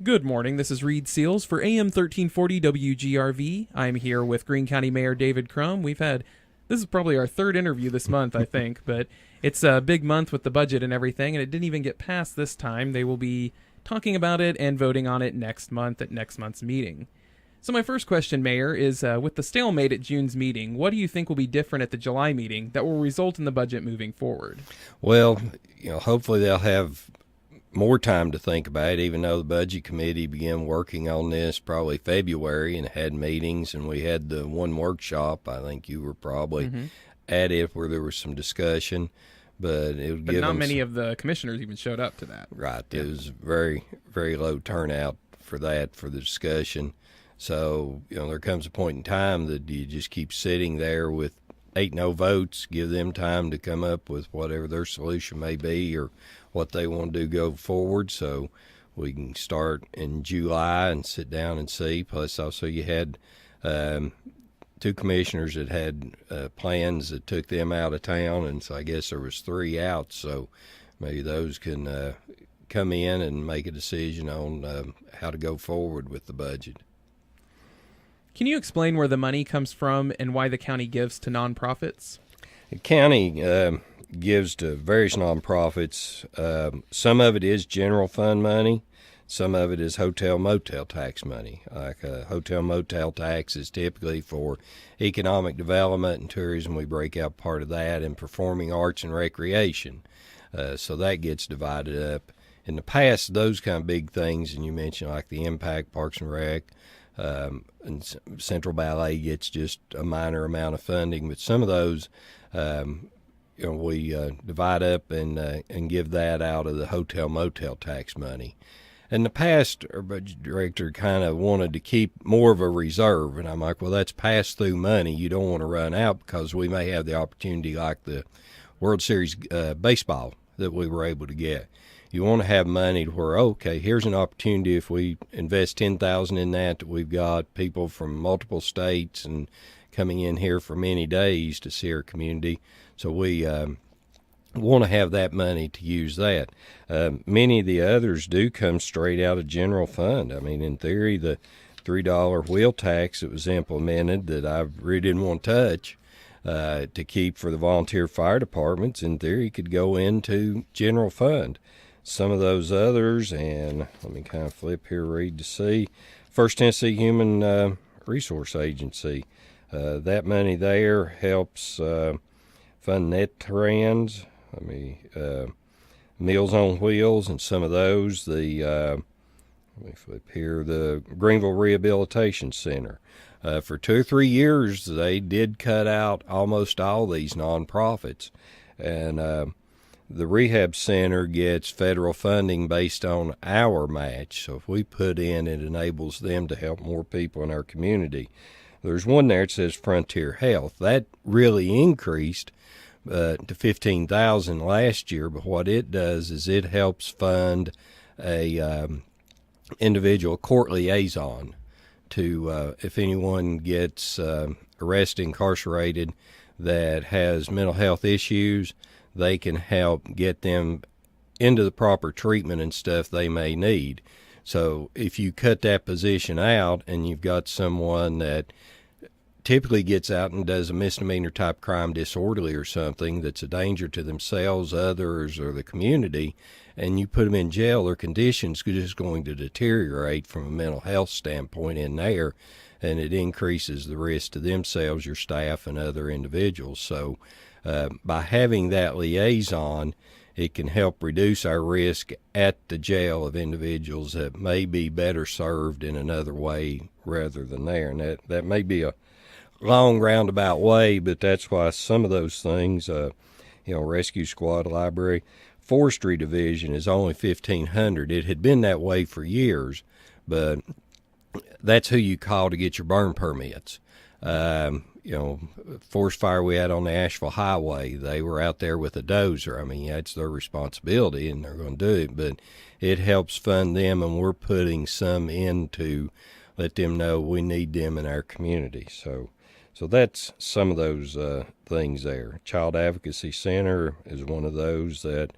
Good morning. This is Reid Seals for AM 1340 WGRV. I'm here with Greene County Mayor David Crum. This is probably our third interview this month, I think, but it's a big month with the budget and everything, and it didn't even get passed this time. They will be talking about it and voting on it next month at next month's meeting. So my first question, Mayor, is with the stalemate at June's meeting, what do you think will be different at the July meeting that will result in the budget moving forward? Well, hopefully they'll have more time to think about it, even though the budget committee began working on this probably February and had meetings, and we had the one workshop. I think you were probably at it where there was some discussion, but it would But not many of the commissioners even showed up to that. Right. Yeah. It was very, very low turnout for the discussion. So, there comes a point in time that you just keep sitting there with 8 no votes, give them time to come up with whatever their solution may be or what they want to do go forward, so we can start in July and sit down and see. Plus, also you had 2 commissioners that had plans that took them out of town, and so I guess there was 3 out, so maybe those can come in and make a decision on how to go forward with the budget. Can you explain where the money comes from and why the county gives to nonprofits? The county gives to various nonprofits. Some of it is general fund money. Some of it is hotel-motel tax money. Like hotel-motel tax is typically for economic development and tourism. We break out part of that, and performing arts and recreation. So that gets divided up. In the past, those kind of big things, and you mentioned like the Impact, Parks and Rec, and Central Ballet gets just a minor amount of funding, but some of those we divide up and give that out of the hotel-motel tax money. In the past, our budget director kind of wanted to keep more of a reserve, and I'm like, well, that's pass-through money. You don't want to run out because we may have the opportunity like the World Series baseball that we were able to get. You want to have money to where, okay, here's an opportunity if we invest $10,000 in that we've got people from multiple states and coming in here for many days to see our community. So we want to have that money to use that. Many of the others do come straight out of general fund. I mean, in theory, the $3 wheel tax that was implemented that I really didn't want to touch to keep for the volunteer fire departments, in theory, could go into general fund. Some of those others, and let me kind of flip here, Reid, to see. First Tennessee Human Resource Agency. That money there helps fund net trends. Meals on Wheels, and some of those. Let me flip here. The Greeneville Rehabilitation Center. For 2 or 3 years, they did cut out almost all these nonprofits, and the rehab center gets federal funding based on our match. So if we put in, it enables them to help more people in our community. There's one there that says Frontier Health. That really increased to $15,000 last year, but what it does is it helps fund a individual court liaison to if anyone gets arrested, incarcerated, that has mental health issues, they can help get them into the proper treatment and stuff they may need. So if you cut that position out and you've got someone that typically gets out and does a misdemeanor type crime, disorderly or something, that's a danger to themselves, others, or the community, and you put them in jail, their conditions are just going to deteriorate from a mental health standpoint in there, and it increases the risk to themselves, your staff, and other individuals. So by having that liaison, it can help reduce our risk at the jail of individuals that may be better served in another way rather than there. And that may be a long roundabout way, but that's why some of those things, rescue squad, library, forestry division is only $1,500. It had been that way for years, but that's who you call to get your burn permits. Forest fire we had on the Asheville Highway, they were out there with a dozer. I mean, that's their responsibility, and they're going to do it, but it helps fund them, and we're putting some in to let them know we need them in our community. So that's some of those things there. Child Advocacy Center is one of those that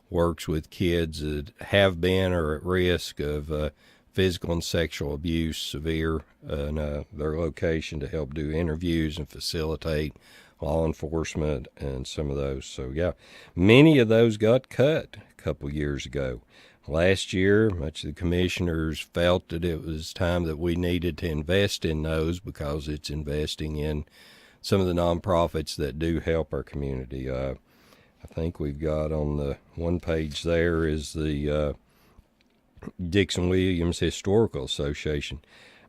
works with kids that have been or at risk of physical and sexual abuse severe in their location to help do interviews and facilitate law enforcement and some of those. So, yeah, many of those got cut a couple years ago. Last year, much of the commissioners felt that it was time that we needed to invest in those because it's investing in some of the nonprofits that do help our community. I think we've got on the one page there is the Dixon Williams Historical Association.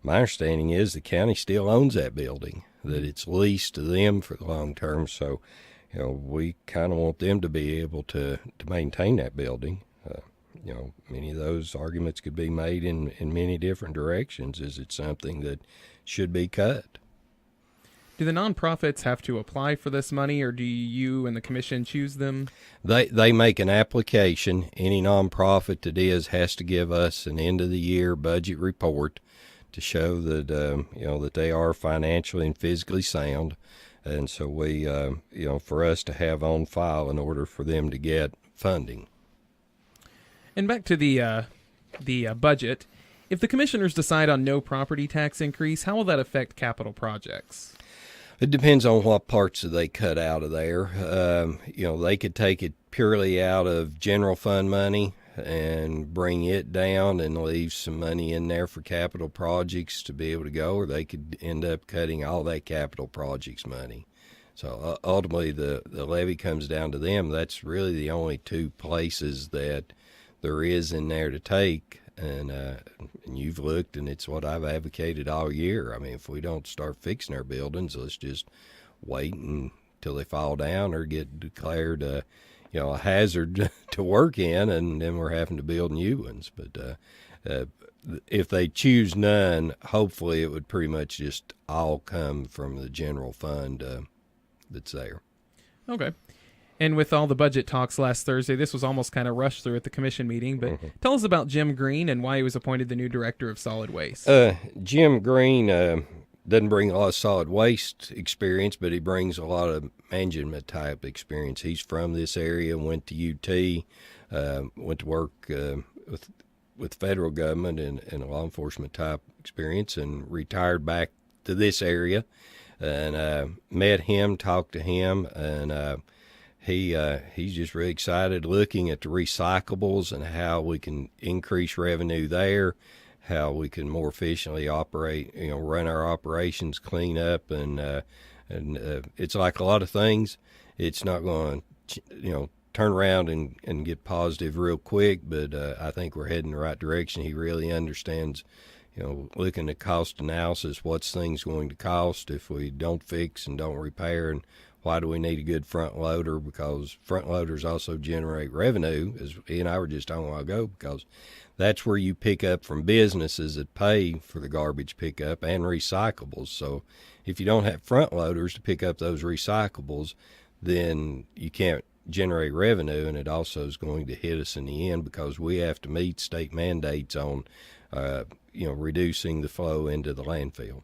My understanding is the county still owns that building, that it's leased to them for the long term. So, we kind of want them to be able to maintain that building. Many of those arguments could be made in many different directions. Is it something that should be cut? Do the nonprofits have to apply for this money, or do you and the commission choose them? They make an application. Any nonprofit that is has to give us an end of the year budget report to show that that they are financially and physically sound, and so we for us to have on file in order for them to get funding. And back to the budget, if the commissioners decide on no property tax increase, how will that affect capital projects? It depends on what parts they cut out of there. They could take it purely out of general fund money and bring it down and leave some money in there for capital projects to be able to go, or they could end up cutting all that capital projects money. So ultimately the levy comes down to them. That's really the only two places that there is in there to take, and you've looked, and it's what I've advocated all year. I mean, if we don't start fixing our buildings, let's just wait until they fall down or get declared a hazard to work in, and then we're having to build new ones. But if they choose none, hopefully it would pretty much just all come from the general fund that's there. Okay. And with all the budget talks last Thursday, this was almost kind of rushed through at the commission meeting, but tell us about Jim Greene and why he was appointed the new director of solid waste. Jim Greene doesn't bring a lot of solid waste experience, but he brings a lot of management type experience. He's from this area, went to UT, went to work with federal government and a law enforcement type experience, and retired back to this area. And met him, talked to him, and he's just really excited looking at the recyclables and how we can increase revenue there, how we can more efficiently operate, run our operations, clean up, and it's like a lot of things. It's not going to, turn around and get positive real quick, but I think we're heading the right direction. He really understands, looking at cost analysis, what's things going to cost if we don't fix and don't repair, and why do we need a good front loader? Because front loaders also generate revenue, as he and I were just talking a while ago, because that's where you pick up from businesses that pay for the garbage pickup and recyclables. So if you don't have front loaders to pick up those recyclables, then you can't generate revenue, and it also is going to hit us in the end because we have to meet state mandates on, reducing the flow into the landfill.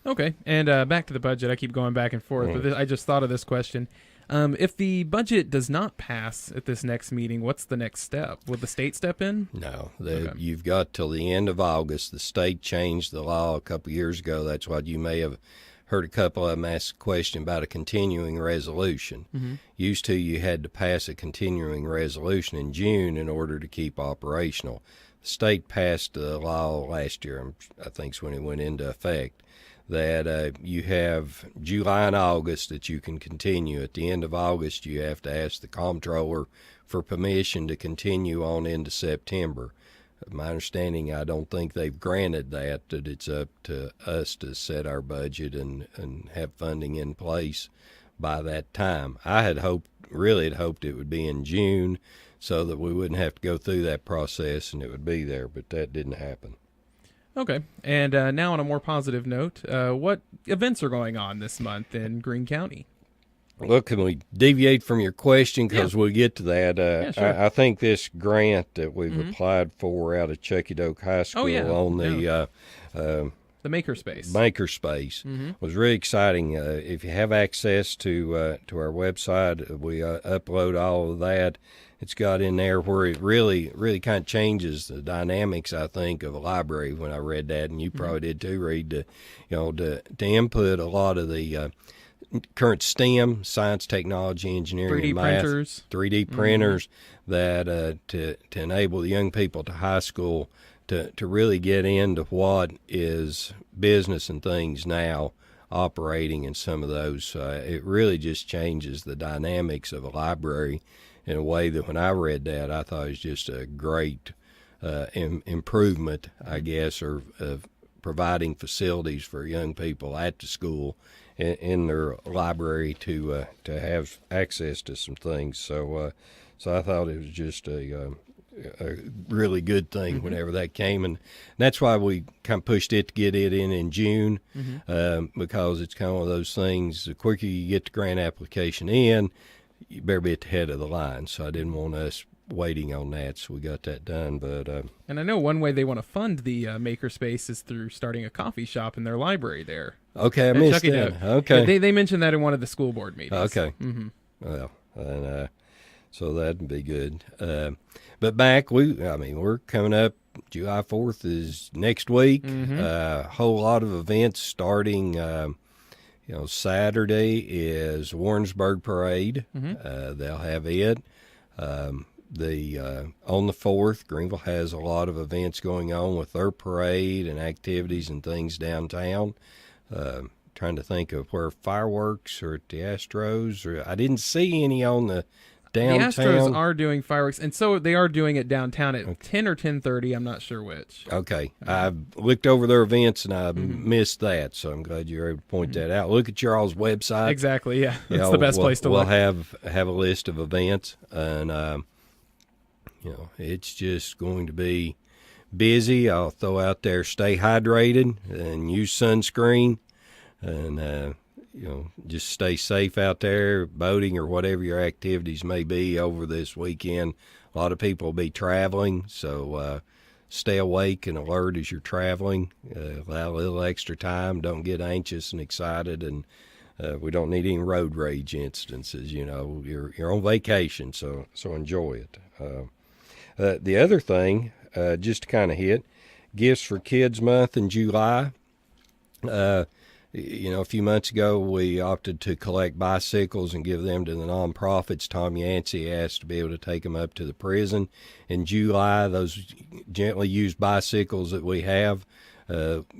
Okay, and back to the budget. I keep going back and forth, but I just thought of this question. If the budget does not pass at this next meeting, what's the next step? Will the state step in? No, you've got till the end of August. The state changed the law a couple of years ago. That's why you may have heard a couple of them ask a question about a continuing resolution. Mm-hmm. Used to, you had to pass a continuing resolution in June in order to keep operational. The state passed a law last year, I think is when it went into effect, that you have July and August that you can continue. At the end of August, you have to ask the comptroller for permission to continue on into September. My understanding, I don't think they've granted that it's up to us to set our budget and have funding in place by that time. I had hoped it would be in June so that we wouldn't have to go through that process and it would be there, but that didn't happen. Okay, and now on a more positive note, what events are going on this month in Greene County? Well, can we deviate from your question because we'll get to that? Sure. I think this grant that we've applied for out of Chuckie High School on the The makerspace. Makerspace was really exciting. If you have access to our website, we upload all of that. It's got in there where it really kind of changes the dynamics, I think, of a library. When I read that, and you probably did too, Reid, to input a lot of the current STEM, science, technology, engineering, 3D and math, printers. 3D printers that to enable the young people to high school to really get into what is business and things now operating in some of those. It really just changes the dynamics of a library in a way that when I read that, I thought it was just a great improvement, I guess, or of providing facilities for young people at the school in their library to have access to some things. So I thought it was just a really good thing whenever that came, and that's why we kind of pushed it to get it in June, because it's kind of one of those things. The quicker you get the grant application in, you better be at the head of the line. So I didn't want us waiting on that, so we got that done. But and I know one way they want to fund the makerspace is through starting a coffee shop in their library there. Okay, I missed that. Okay, they mentioned that in one of the school board meetings. Okay, well, and so that'd be good. But back, we're coming up. July 4th is next week. A whole lot of events starting. Saturday is Warrensburg Parade. They'll have it. On the 4th, Greeneville has a lot of events going on with their parade and activities and things downtown. Trying to think of where fireworks or at the Astros. Or I didn't see any on the downtown. The Astros are doing fireworks, and so they are doing it downtown at 10 or 10:30. I'm not sure which. Okay. I looked over their events, and I missed that, so I'm glad you were able to point that out. Look at your all's website. Exactly, yeah. That's the best place to look. We'll have a list of events, and, it's just going to be busy. I'll throw out there, stay hydrated and use sunscreen, and, just stay safe out there, boating or whatever your activities may be over this weekend. A lot of people will be traveling, so stay awake and alert as you're traveling. Allow a little extra time. Don't get anxious and excited, and we don't need any road rage instances. You're on vacation, so enjoy it. The other thing, just to kind of hit, Gifts for Kids Month in July. A few months ago, we opted to collect bicycles and give them to the nonprofits. Tom Yancey asked to be able to take them up to the prison. In July, those gently used bicycles that we have,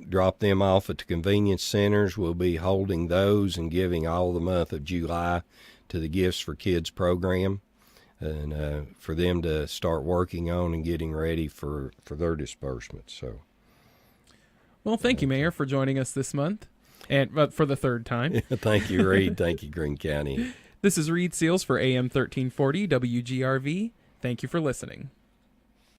drop them off at the convenience centers. We'll be holding those and giving all the month of July to the Gifts for Kids program, and for them to start working on and getting ready for their disbursement. So, well, thank you, Mayor, for joining us this month. And for the third time. Thank you, Reid. Thank you, Greene County. This is Reid Seals for AM 1340 WGRV. Thank you for listening.